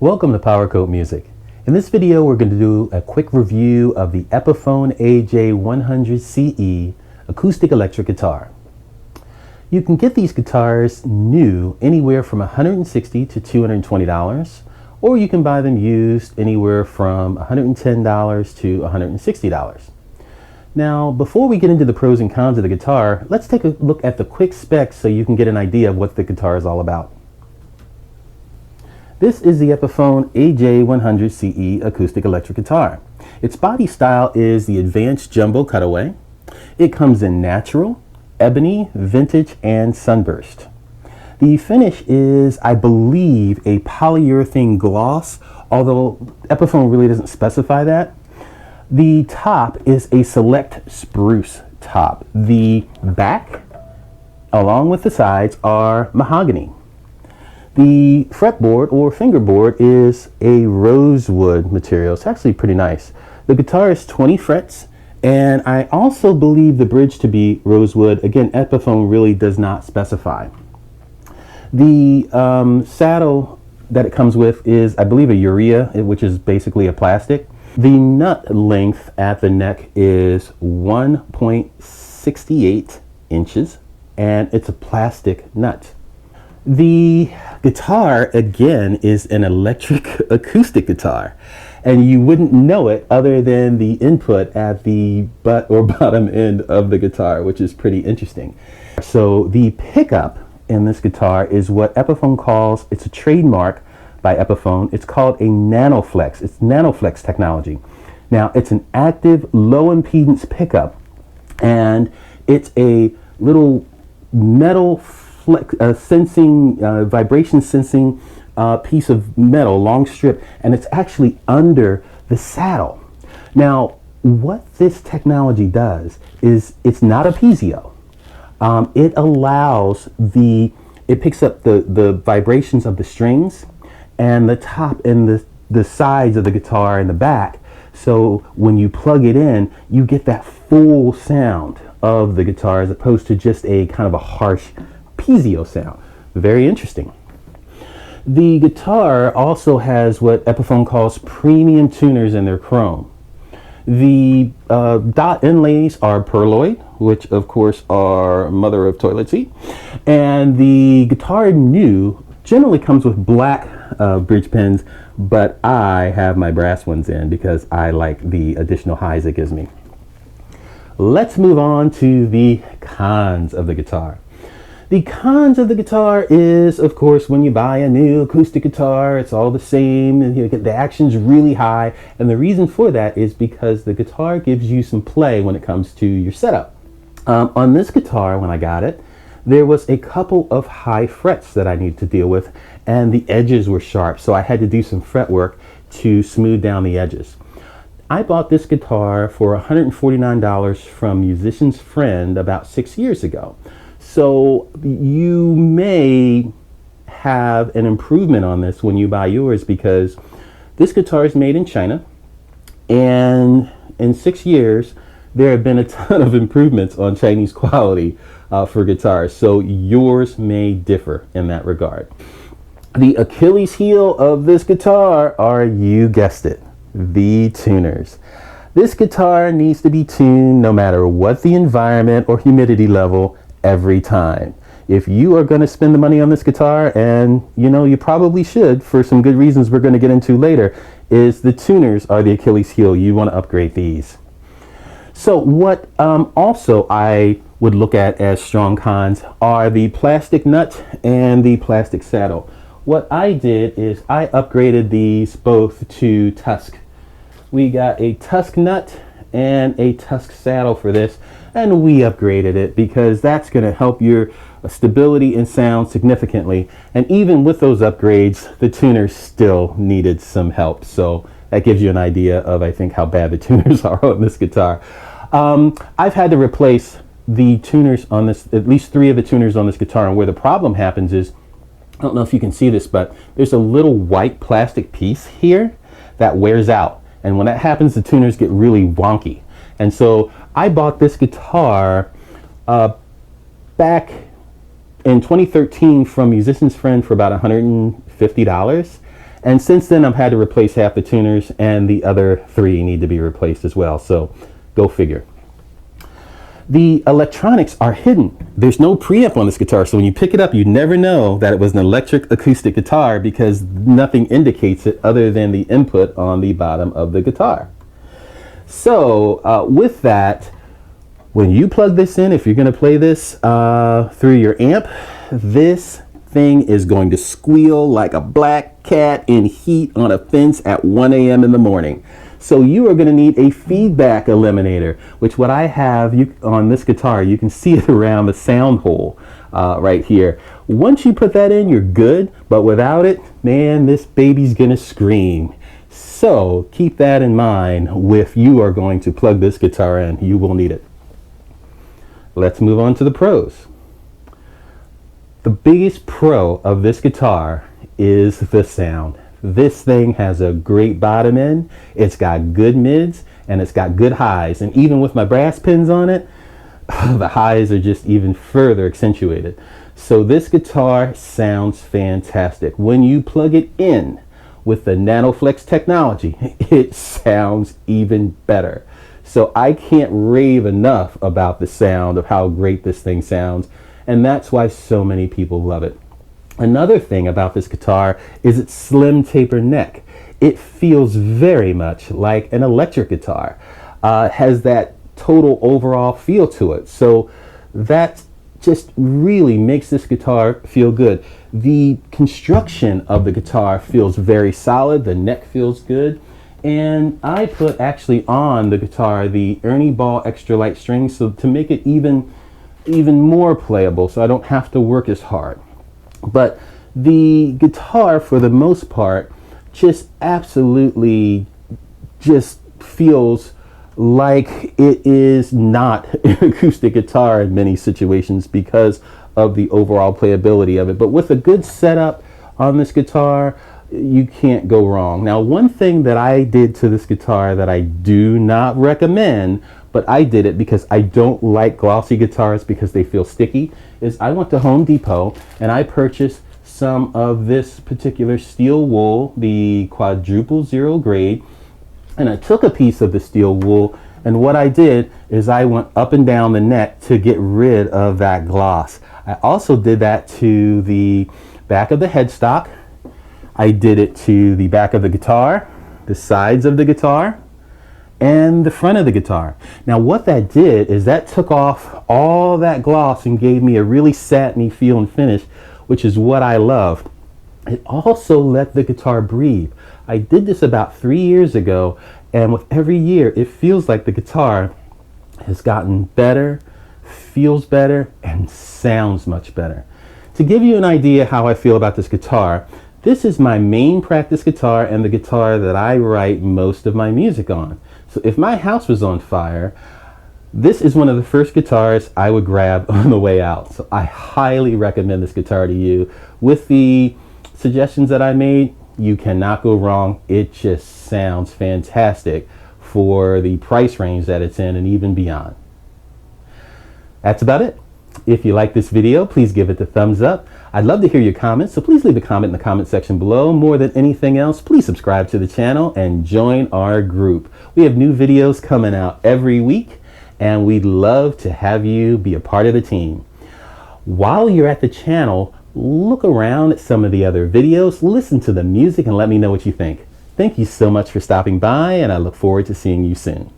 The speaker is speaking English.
Welcome to Powercoat Music. In this video we're going to do a quick review of the Epiphone AJ-100CE Acoustic Electric Guitar. You can get these guitars new anywhere from $160 to $220, or you can buy them used anywhere from $110 to $160. Now, before we get into the pros and cons of the guitar, let's take a look at the quick specs so you can get an idea of what the guitar is all about. This is the Epiphone AJ-100CE Acoustic Electric Guitar. Its body style is the Advanced Jumbo Cutaway. It comes in natural, ebony, vintage, and sunburst. The finish is, I believe, a polyurethane gloss, although Epiphone really doesn't specify that. The top is a select spruce top. The back, along with the sides, are mahogany. The fretboard or fingerboard is a rosewood material. It's actually pretty nice. The guitar is 20 frets, and I also believe the bridge to be rosewood. Again, Epiphone really does not specify. The saddle that it comes with is, I believe, a urea, which is basically a plastic. The nut length at the neck is 1.68 inches, and it's a plastic nut. The guitar, again, is an electric acoustic guitar, and you wouldn't know it other than the input at the butt or bottom end of the guitar, which is pretty interesting. So the pickup in this guitar is what Epiphone calls, it's a trademark by Epiphone, it's called a nanoflex. It's nanoflex technology. Now, it's an active low impedance pickup, and it's a little metal vibration sensing piece of metal, long strip, and it's actually under the saddle. Now, what this technology does is it's not a piezo. It allows it picks up the vibrations of the strings and the top and the sides of the guitar and the back. So when you plug it in, you get that full sound of the guitar as opposed to just a kind of a harsh piezo sound. Very interesting. The guitar also has what Epiphone calls premium tuners in their chrome. The dot inlays are pearloid, which of course are mother of toilet seat, and the guitar new generally comes with black bridge pins, but I have my brass ones in because I like the additional highs it gives me. Let's move on to the cons of the guitar. The cons of the guitar is, of course, when you buy a new acoustic guitar, it's all the same, and the action's really high, and the reason for that is because the guitar gives you some play when it comes to your setup. On this guitar, when I got it, there was a couple of high frets that I needed to deal with, and the edges were sharp, so I had to do some fret work to smooth down the edges. I bought this guitar for $149 from Musician's Friend about 6 years ago. So you may have an improvement on this when you buy yours, because this guitar is made in China, and in 6 years there have been a ton of improvements on Chinese quality for guitars, so yours may differ in that regard. The Achilles heel of this guitar are, you guessed it, the tuners. This guitar needs to be tuned no matter what the environment or humidity level every time. If you are going to spend the money on this guitar, and you probably should for some good reasons we're going to get into later, is the tuners are the Achilles heel. You want to upgrade these. So what also I would look at as strong cons are the plastic nut and the plastic saddle. What I did is I upgraded these both to Tusk. We got a Tusk nut and a Tusk saddle for this, and we upgraded it because that's going to help your stability and sound significantly. And even with those upgrades, the tuners still needed some help. So that gives you an idea of, I think, how bad the tuners are on this guitar. I've had to replace the tuners on this, at least 3 of the tuners on this guitar, and where the problem happens is, I don't know if you can see this, but there's a little white plastic piece here that wears out. And when that happens, the tuners get really wonky. And so I bought this guitar back in 2013 from Musician's Friend for about $150. And since then, I've had to replace half the tuners, and the other 3 need to be replaced as well. So go figure. The electronics are hidden. There's no preamp on this guitar, so when you pick it up, you never know that it was an electric acoustic guitar because nothing indicates it other than the input on the bottom of the guitar. So with that, when you plug this in, if you're going to play this through your amp, this thing is going to squeal like a black cat in heat on a fence at 1 a.m. in the morning. So you are going to need a feedback eliminator, which what I have on this guitar, you can see it around the sound hole right here. Once you put that in, you're good, but without it, man, this baby's going to scream. So keep that in mind if you are going to plug this guitar in. You will need it. Let's move on to the pros. The biggest pro of this guitar is the sound. This thing has a great bottom end, it's got good mids, and it's got good highs. And even with my brass pins on it, the highs are just even further accentuated. So this guitar sounds fantastic. When you plug it in with the NanoFlex technology, it sounds even better. So I can't rave enough about the sound of how great this thing sounds, and that's why so many people love it. Another thing about this guitar is its slim taper neck. It feels very much like an electric guitar. Has that total overall feel to it. So that just really makes this guitar feel good. The construction of the guitar feels very solid. The neck feels good. And I put actually on the guitar the Ernie Ball extra light strings so to make it even more playable so I don't have to work as hard. But the guitar, for the most part, just absolutely just feels like it is not an acoustic guitar in many situations because of the overall playability of it. But with a good setup on this guitar, you can't go wrong. Now, one thing that I did to this guitar that I do not recommend, but I did it because I don't like glossy guitars because they feel sticky, is I went to Home Depot and I purchased some of this particular steel wool, the quadruple zero grade, and I took a piece of the steel wool, and what I did is I went up and down the neck to get rid of that gloss. I also did that to the back of the headstock. I did it to the back of the guitar, the sides of the guitar, and the front of the guitar. Now what that did is that took off all that gloss and gave me a really satiny feel and finish, which is what I love. It also let the guitar breathe. I did this about 3 years ago, and with every year it feels like the guitar has gotten better, feels better, and sounds much better. To give you an idea how I feel about this guitar, this is my main practice guitar and the guitar that I write most of my music on. So if my house was on fire, this is one of the first guitars I would grab on the way out. So I highly recommend this guitar to you. With the suggestions that I made, you cannot go wrong. It just sounds fantastic for the price range that it's in and even beyond. That's about it. If you like this video, please give it the thumbs up. I'd love to hear your comments, so please leave a comment in the comment section below. More than anything else, please subscribe to the channel and join our group. We have new videos coming out every week, and we'd love to have you be a part of the team. While you're at the channel, look around at some of the other videos, listen to the music, and let me know what you think. Thank you so much for stopping by, and I look forward to seeing you soon.